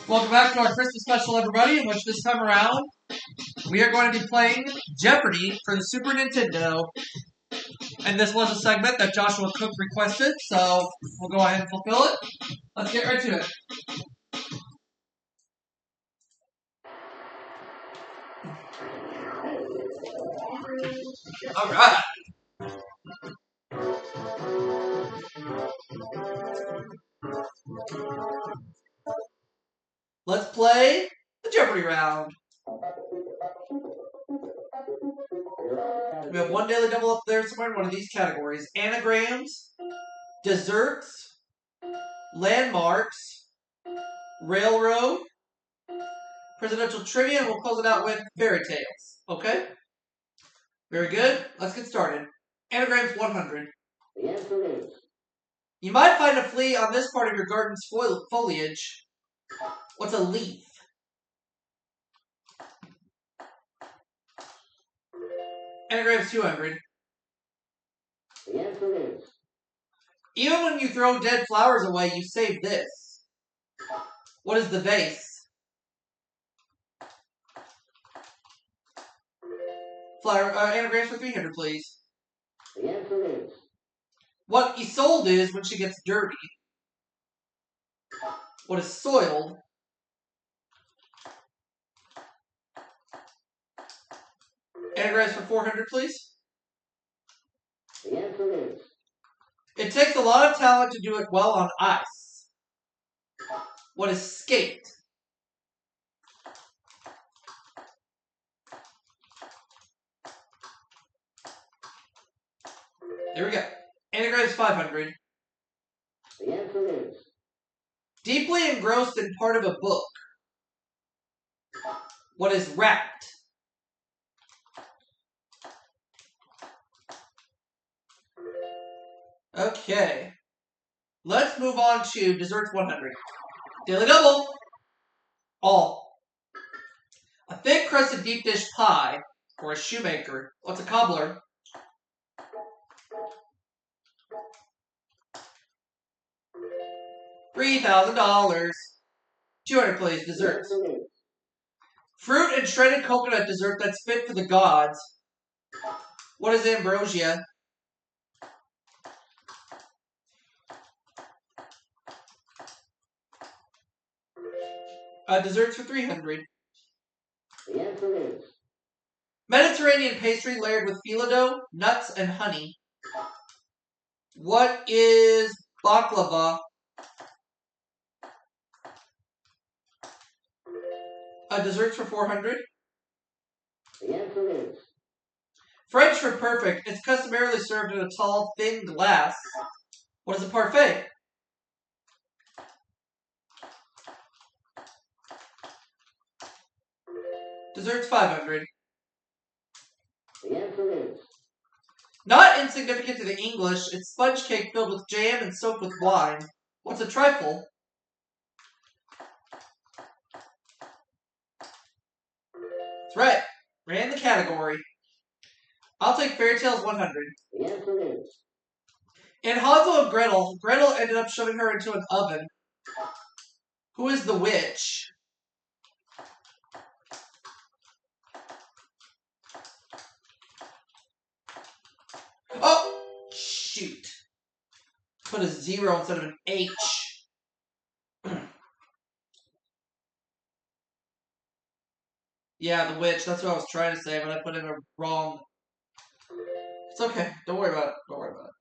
Welcome back to our Christmas special, everybody, in which this time around, we are going to be playing Jeopardy for the Super Nintendo. And this was a segment that Joshua Cook requested, so we'll go ahead and fulfill it. Let's get right to it. All right. Let's play the Jeopardy round. We have one daily double up there somewhere in one of these categories. Anagrams, desserts, landmarks, railroad, presidential trivia, and we'll close it out with fairy tales. Okay? Very good. Let's get started. Anagrams 100. The answer is... You might find a flea on this part of your garden's foliage. What's a leaf? Anagrams 200. The answer is... Even when you throw dead flowers away, you save this. What is the vase? Anagrams for 300, please. The answer is... What Isolde is when she gets dirty. What is soiled? Anagrams for 400, please. The answer is... It takes a lot of talent to do it well on ice. What is skate? There we go. Anagrams 500. The answer is... Deeply engrossed in part of a book. What is wrapped? Okay. Let's move on to desserts 100. Daily double. All. A thick crusted deep dish pie or a shoemaker. What's a cobbler? $3,000. 200, please. Desserts. Fruit and shredded coconut dessert that's fit for the gods. What is ambrosia? Desserts for 300. The answer is... Mediterranean pastry layered with phyllo dough, nuts, and honey. What is baklava? Desserts for 400. The answer is... French for perfect. It's customarily served in a tall, thin glass. What is a parfait? Desserts 500. The answer is... Not insignificant to the English, it's sponge cake filled with jam and soaked with wine. What's a trifle? That's right. Ran the category. I'll take fairy tales 100. The answer is... In Hansel and Gretel, Gretel ended up shoving her into an oven. Who is the witch? Oh! Shoot. Put a 0 instead of an H. Yeah, the witch. That's what I was trying to say, but I put in a wrong... It's okay. Don't worry about it. Don't worry about it.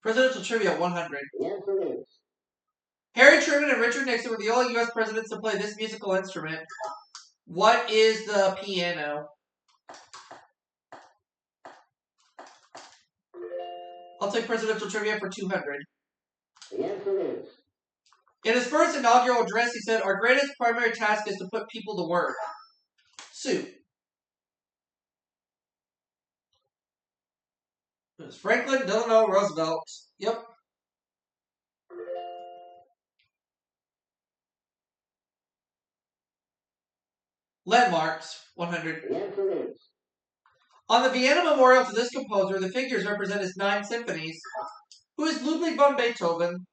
Presidential trivia 100. The answer is... Harry Truman and Richard Nixon were the only U.S. presidents to play this musical instrument. What is the piano? I'll take presidential trivia for 200. The answer is... In his first inaugural address, he said, "Our greatest primary task is to put people to work." Sue. It was Franklin Delano Roosevelt. Yep. Landmarks 100. The answer is... On the Vienna memorial to this composer, the figures represent his 9 symphonies. Who is Ludwig van Beethoven?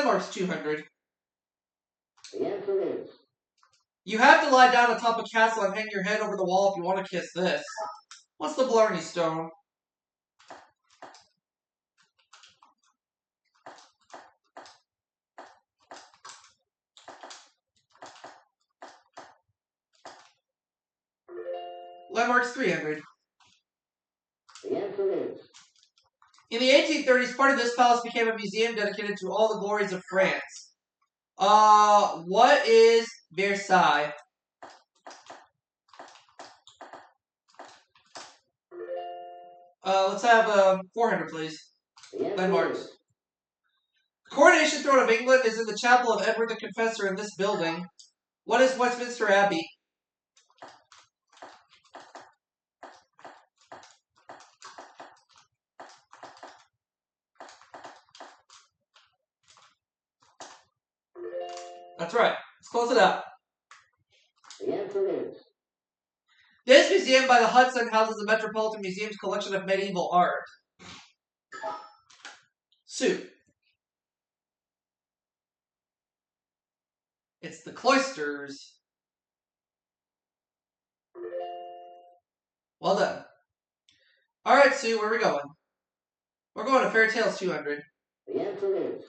Landmarks 200. The answer is You have to lie down atop a castle and hang your head over the wall if you want to kiss this. What's the Blarney Stone? Landmarks 300. the answer is In the 1830s, part of this palace became a museum dedicated to all the glories of France. What is Versailles? Let's have 400, please. the answer Landmarks. is The coronation throne of England is in the chapel of Edward the Confessor in this building. What is Westminster Abbey? That's right. Let's close it out. the answer is This museum by the Hudson houses the Metropolitan Museum's collection of medieval art. Soup. It's the cloisters. Well done. Alright, Sue, where are we going? We're going to Fairy Tales 200. the answer is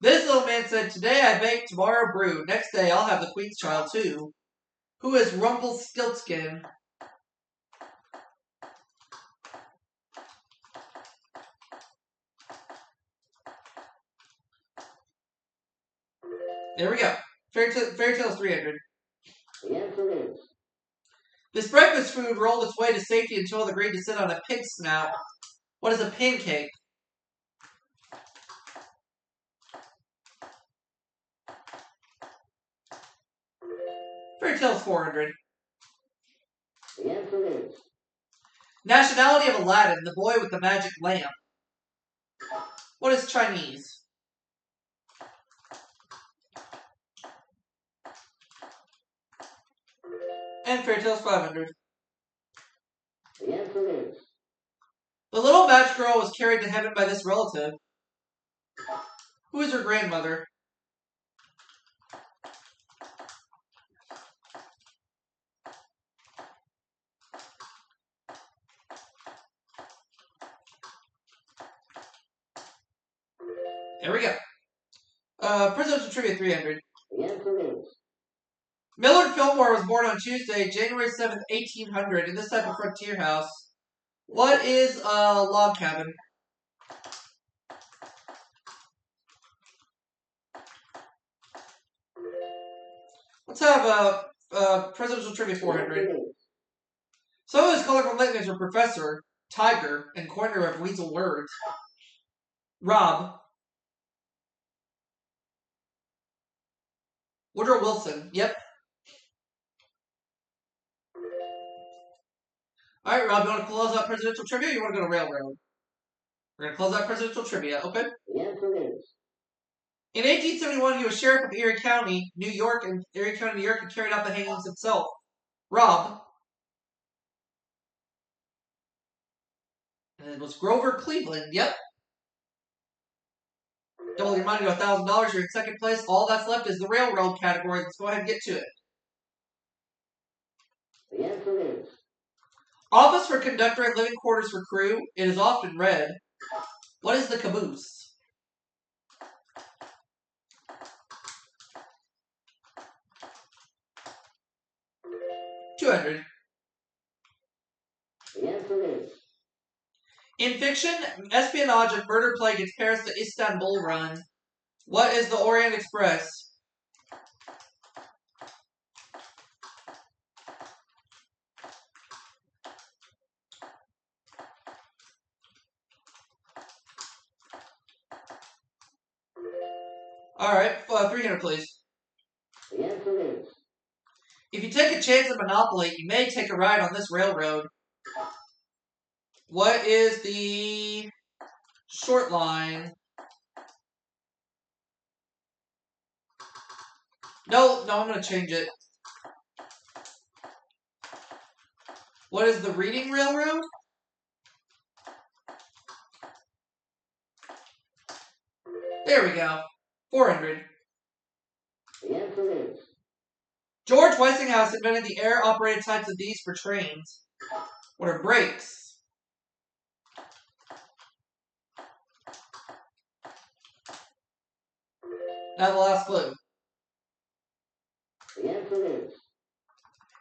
This little man said, today I bake, tomorrow brew. Next day I'll have the Queen's child too. Who is Rumpelstiltskin? There we go. Fairy Tales 300. the answer is This breakfast food rolled its way to safety until it agreed to sit on a pig's snout. What is a pancake? Fairy Tales 400. the answer is Nationality of Aladdin, the boy with the magic lamp. What is Chinese? And Fairy Tales 500. the answer is The little match girl was carried to heaven by this relative. Who is her grandmother? There we go. Presidential Trivia 300. the answer is Millard Fillmore was born on Tuesday, January 7th, 1800, in this type of frontier house. What is a log cabin? Let's have Presidential Trivia 400. Some of his colorful nicknames were Professor, Tiger, and coiner of weasel words. Rob. Woodrow Wilson. Yep. Alright, Rob, you want to close out Presidential Trivia or you want to go to Railroad? We're going to close out Presidential Trivia, okay? the answer is In 1871, he was sheriff of Erie County, New York, and Erie County, New York, and carried out the hangings himself. Rob. And it was Grover Cleveland, yep. Double your money to $1,000. You're in second place. All that's left is the railroad category. Let's go ahead and get to it. the answer is Office for conductor and living quarters for crew. It is often read. What is the caboose? $200. the answer is In fiction, espionage and murder plague its Paris to Istanbul run. What is the Orient Express? Alright, 300 please. the answer is If you take a chance at Monopoly, you may take a ride on this railroad. What is the short line? No, I'm going to change it. What is the reading railroad? There we go. 400. The answer is George Westinghouse invented the air-operated types of these for trains. What are brakes? Now the last clue. the answer is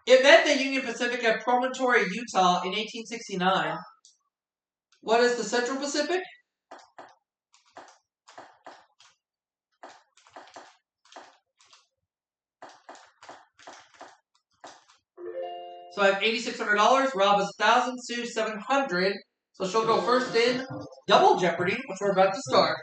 It met the Union Pacific at Promontory, Utah in 1869. What is the Central Pacific? So I have $8,600. Rob is 1,000. Sue 700. So she'll go first in Double Jeopardy, which we're about to start.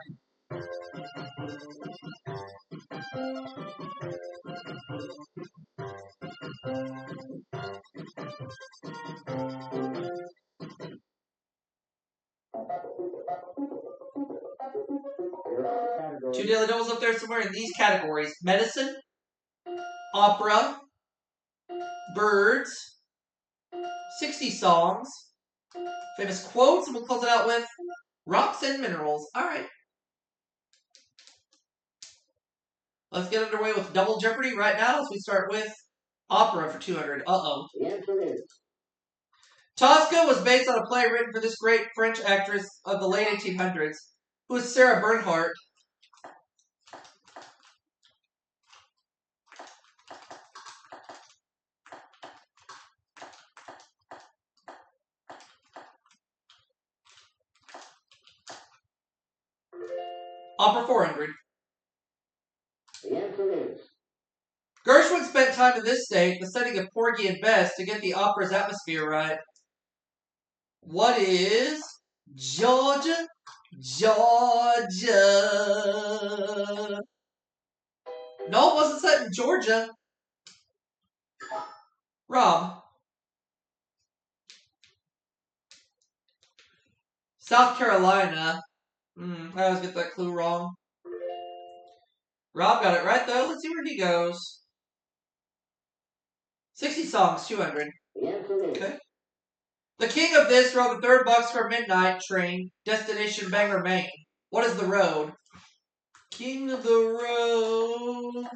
Two daily doubles up there somewhere in these categories: medicine, opera, birds, 60 songs, famous quotes, and we'll close it out with rocks and minerals. All right. Let's get underway with Double Jeopardy right now as we start with opera for 200. Uh-oh. the answer is Tosca was based on a play written for this great French actress of the late 1800s, who is Sarah Bernhardt. Opera 400. the answer is Gershwin spent time in this state, the setting of Porgy and Bess, to get the opera's atmosphere right. What is Georgia? Georgia. No, it wasn't set in Georgia. Rob. South Carolina. I always get that clue wrong. Rob got it right, though. Let's see where he goes. 60 songs, 200. the answer is Okay. The king of this rode the 3rd Boxcar Midnight train, destination Bangor, Maine. What is the road? King of the Road.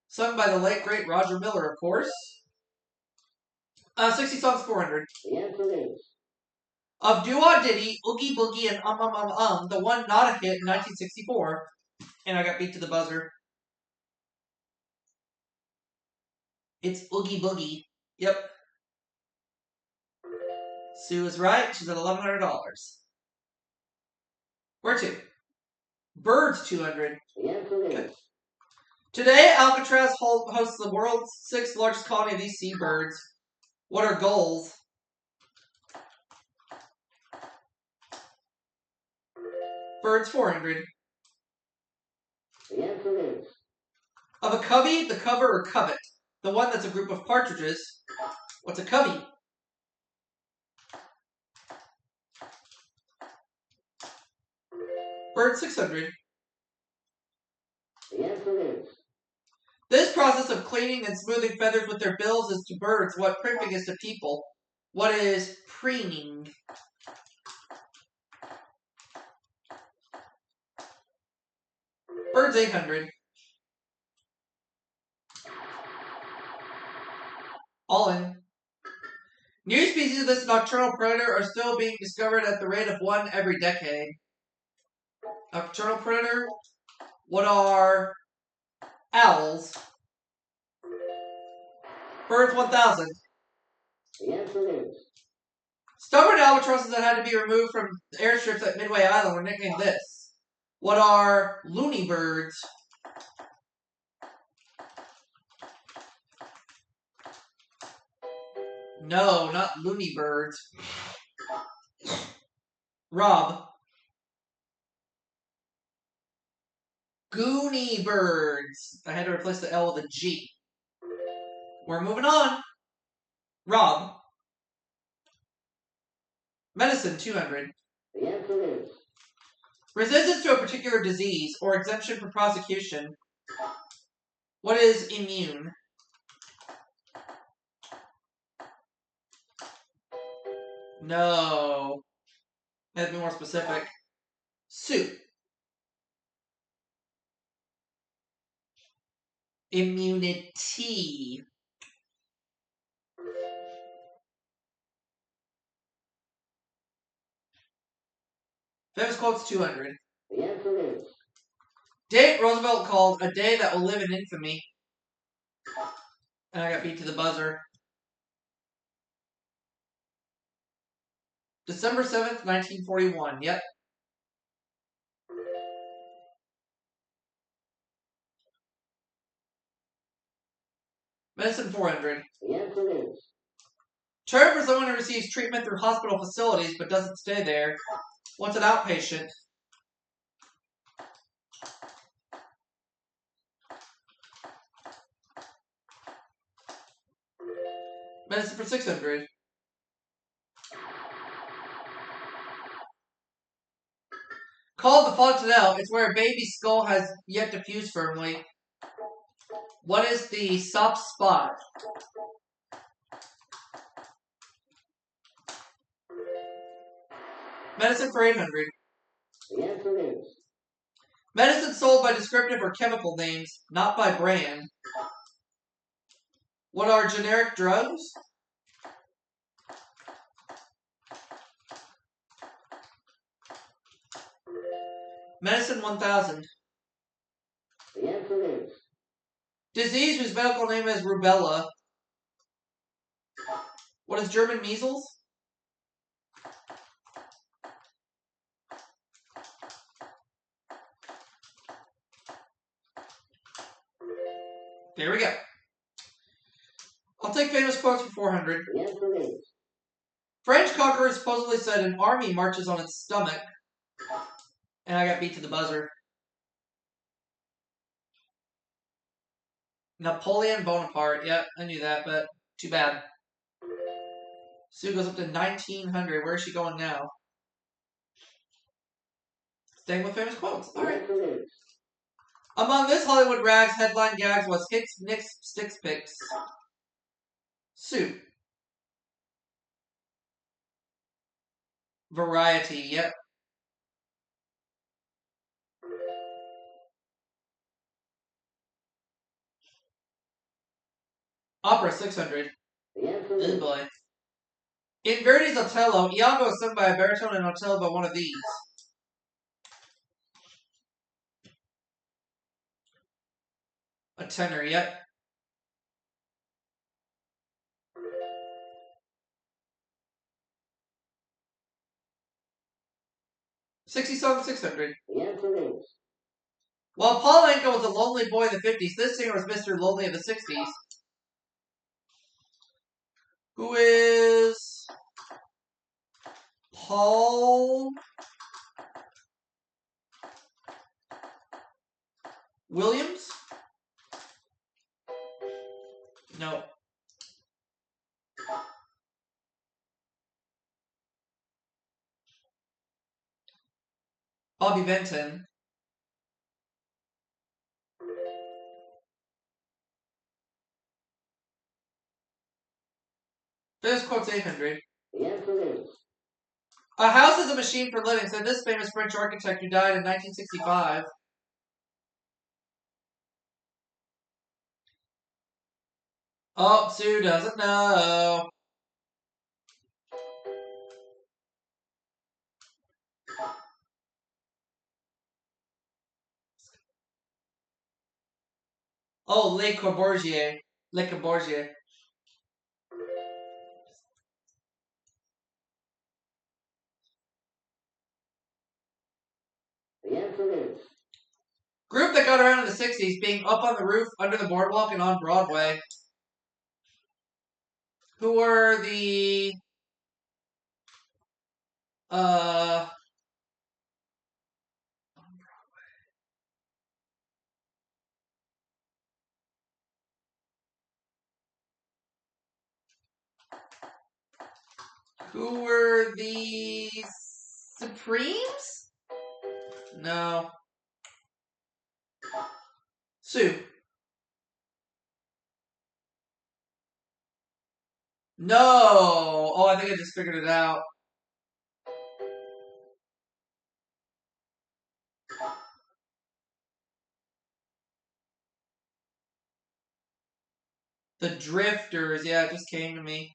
Sung by the late, great Roger Miller, of course. 60 songs, 400. the answer is Of Do-Wah Diddy, Oogie Boogie, and the one not a hit in 1964. And I got beat to the buzzer. It's Oogie Boogie. Yep. Sue is right. She's at $1,100. Where to? Birds, 200. the answer is Today, Alcatraz hosts the world's 6th largest colony of these seabirds. What are gulls? Birds, 400. the answer is Of a covey, the cover, or covey? The one that's a group of partridges. What's a covey? Bird, 600. the answer is This process of cleaning and smoothing feathers with their bills is to birds what primping is to people. What is preening? Birds, 800. All in. New species of this nocturnal predator are still being discovered at the rate of 1 every decade. Nocturnal predator? What are owls? Birds, 1,000. the answer is Stubborn albatrosses that had to be removed from airstrips at Midway Island were nicknamed this. What are loony birds? No, not loony birds. Rob. Goonie birds. I had to replace the L with a G. We're moving on. Rob. Medicine, 200. the answer is Resistance to a particular disease or exemption from prosecution. What is immune? No. That'd be more specific. Sue. Immunity. Famous quotes 200. The answer is Date Roosevelt called a day that will live in infamy. And I got beat to the buzzer. December 7th, 1941. Yep. Medicine 400. the answer is Term for someone who receives treatment through hospital facilities but doesn't stay there. What's an outpatient? Medicine for 600. Called the fontanelle, it's where a baby's skull has yet to fuse firmly. What is the soft spot? Medicine for 800. the answer is Medicine sold by descriptive or chemical names, not by brand. What are generic drugs? Medicine 1000. the answer is Disease whose medical name is rubella. What is German measles? There we go. I'll take famous quotes for 400. the answer is French conqueror supposedly said an army marches on its stomach. And I got beat to the buzzer. Napoleon Bonaparte. Yep, I knew that, but too bad. Sue goes up to 1900. Where is she going now? Staying with famous quotes. the All right. answer is Among this Hollywood rags headline gags was Hicks, Nicks, Sticks, Picks. Sue. Variety. Yep. Opera 600. the answer Oh is boy. In Verdi's Otello, Iago is sung by a baritone and Otello by one of these. A tenor, yep. $60 600. the answer is While Paul Anka was a lonely boy in the 50s, this singer was Mr. Lonely in the 60s. Who is Paul Williams? No. Bobby Benton. Famous quotes 800. the answer is A house is a machine for living, said this famous French architect who died in 1965. Oh, Sue doesn't know. Oh, Le Corbusier. Le Corbusier. the answer is Group that got around in the 60s, being Up on the Roof, Under the Boardwalk, and On Broadway. Who were the... Who were the Supremes? No. Sue. No. Oh, I think I just figured it out. The Drifters. Yeah, it just came to me.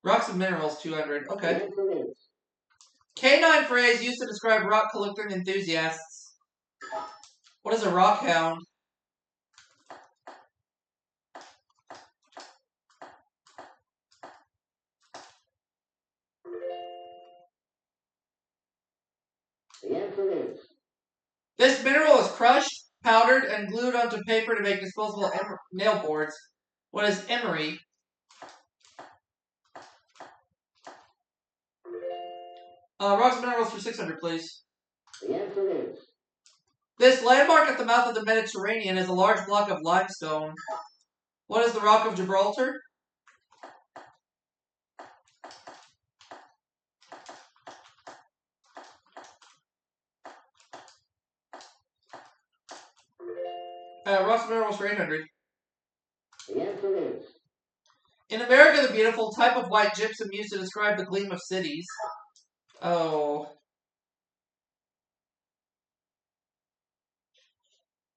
Rocks and Minerals, 200. The Okay. answer is Canine phrase used to describe rock collecting enthusiasts. What is a rock hound? the answer is This mineral is crushed, powdered, and glued onto paper to make disposable nail boards. What is emery? Rocks and Minerals for 600, please. the answer is This landmark at the mouth of the Mediterranean is a large block of limestone. What is the Rock of Gibraltar? Rocks and Minerals for 800. the answer is In America the Beautiful, type of white gypsum used to describe the gleam of cities. Oh.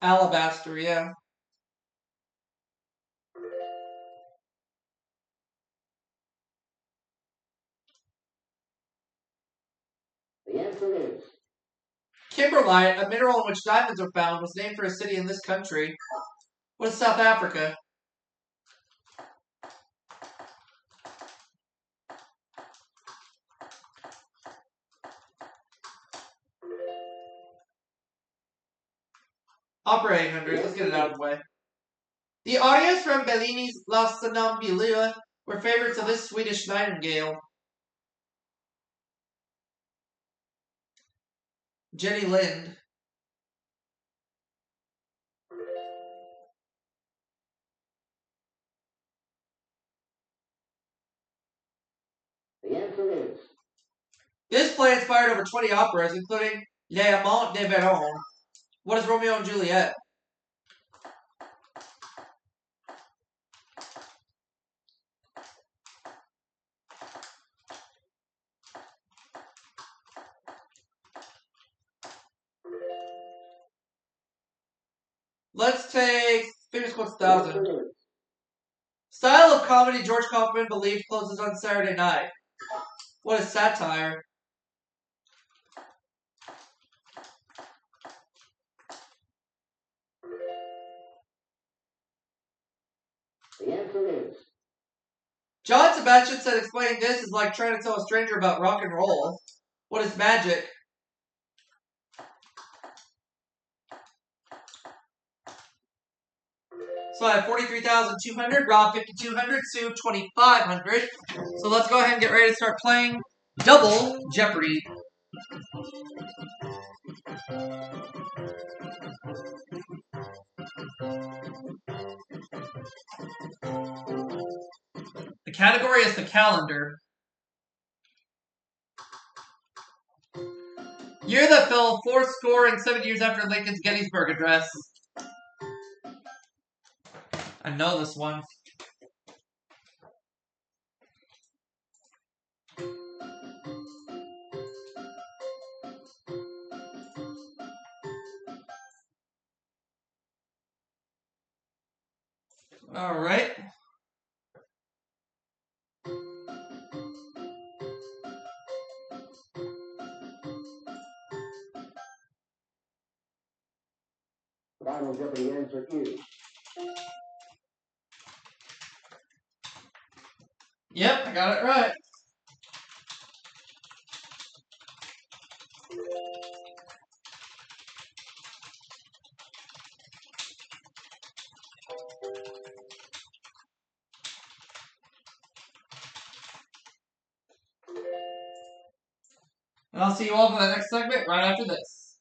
Alabaster, yeah. the answer is Kimberlite, a mineral in which diamonds are found, was named for a city in this country. What is South Africa? Aubrey 800. Let's get it out of the way. The audience from Bellini's La Sonnambula were favorites of this Swedish nightingale. Jenny Lind. the answer is This play inspired over 20 operas, including Les Amants de Véron. What is Romeo and Juliet? Let's take Famous Quotes the answer 1000. is Style of comedy George Kaufman believed closes on Saturday night. What is satire? the answer is John Sebastian said explaining this is like trying to tell a stranger about rock and roll. What is magic? So I have 43,200, Rob 5,200, Sue 2,500. So let's go ahead and get ready to start playing Double Jeopardy. The category is the calendar. Year that fell 407 years after Lincoln's Gettysburg Address. I know this one. All right. the final Jeopardy answer is Yep, I got it right. And I'll see you all for the next segment right after this.